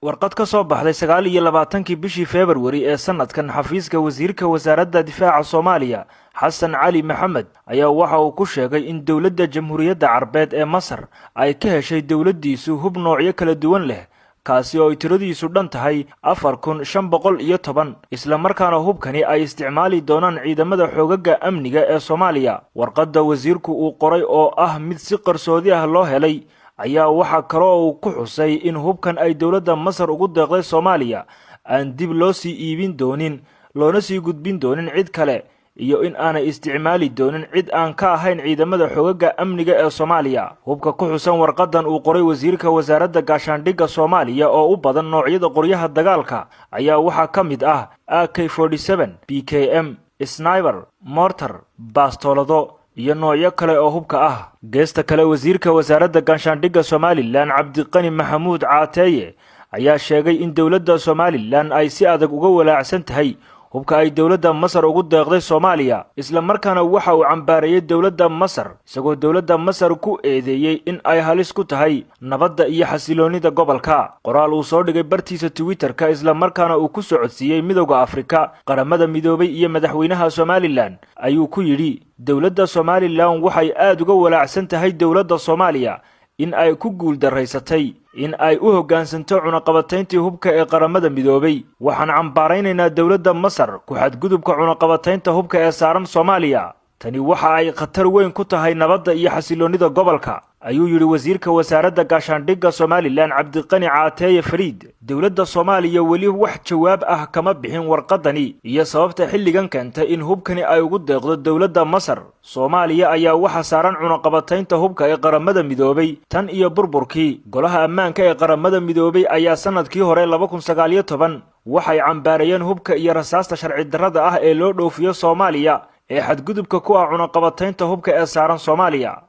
warqad ka soo baxday 29 bishii February ee sanadkan xafiiska wasiirka wasaaradda difaaca Soomaaliya Xasan Cali Maxamed ayaa waxa uu ku sheegay in dawladda Jamhuuriyadda Carabeed ee Masar ay ka heshay dawladdiisu hub noocyo kala duwan leh kaasi oo tiradiisu dhan tahay 4510 isla markaana hubkani ay isticmaali doonaan ciidamada xoogagga amniga ee Soomaaliya. warqadda wasiirku uu qoray oo ah mid si qarsoodi ah loo helay ayaa waxa kale oo uu ku xusay in hubkan ay dawladda Masar ugu deeqday Soomaaliya aan dib loo sii iibin doonin loona sii gudbin doonin cid kale iyo in aanay isticmaali doonin cid aan ka ahayn ciidamada xoogagga amniga ee Soomaaliya. hubka ku xusan warqadan uu qoray wasiirka wasaaradda gaashaandhigga Soomaaliya oo u badan noocyada qoryaha dagaalka ayaa waxa ka mid ah AK47, PKM, sniper, mortar, bastoolado iyo noocyo kale oo hubka ah. geesta kale wasiirka wasaaradda gaashaandhigga Somaliland Cabdiqani Maxamuud Caateeye ayaa sheegay in dawladda Somaliland ay si adag uga walaacsan tahay hubka ay dawladda Masar ugu deeqday Soomaaliya isla markaana waxa uu cambaareeyay dawladda Masar isagoo dawladda Masar ku eedeeyay in ay halis ku tahay nabadda iyo xasiloonida gobolka. qoraal uu soo dhigay bartiisa Twitter-ka isla markaana uu ku socodsiiyay Midowga Afrika, Qaramada Midoobay iyo madaxweynaha Somaliland ayuu ku yidhi dawladda Somaliland waxay aad uga walaacsan tahay dawladda Soomaaliya in ay ku guul daraysatay in ay u hoggaansanto cunaqabatayntii hubka ee Qaramada Midoobay. waxaan cambaaraynaynaa dawladda Masar ku xadgudubka cunaqabataynta hubka ee saaran Soomaaliya. tani waxa ay khatar weyn ku tahay nabadda iyo xasiloonida gobolka ayuu yidhi wasiirka wasaaradda gaashaandhigga Somaliland Cabdiqani Caateeye Fariid. dawladda Soomaaliya weli wax jawaab ah kama bixin warqadani iyo sababta xilligan keentay in hubkani ay ugu deeqdo dawladda Masar. Soomaaliya ayaa waxa saaran cunaqabataynta hubka ee Qaramada Midoobay tan iyo burburkii golaha ammaanka ee Qaramada Midoobay ayaa sanadkii hore 2019 waxay cambaarayeen hubka iyo rasaasta sharci darrada ah ee loo dhoofiyo Soomaaliya ee xadgudubka ku ah cunaqabataynta hubka ee saaran Soomaaliya.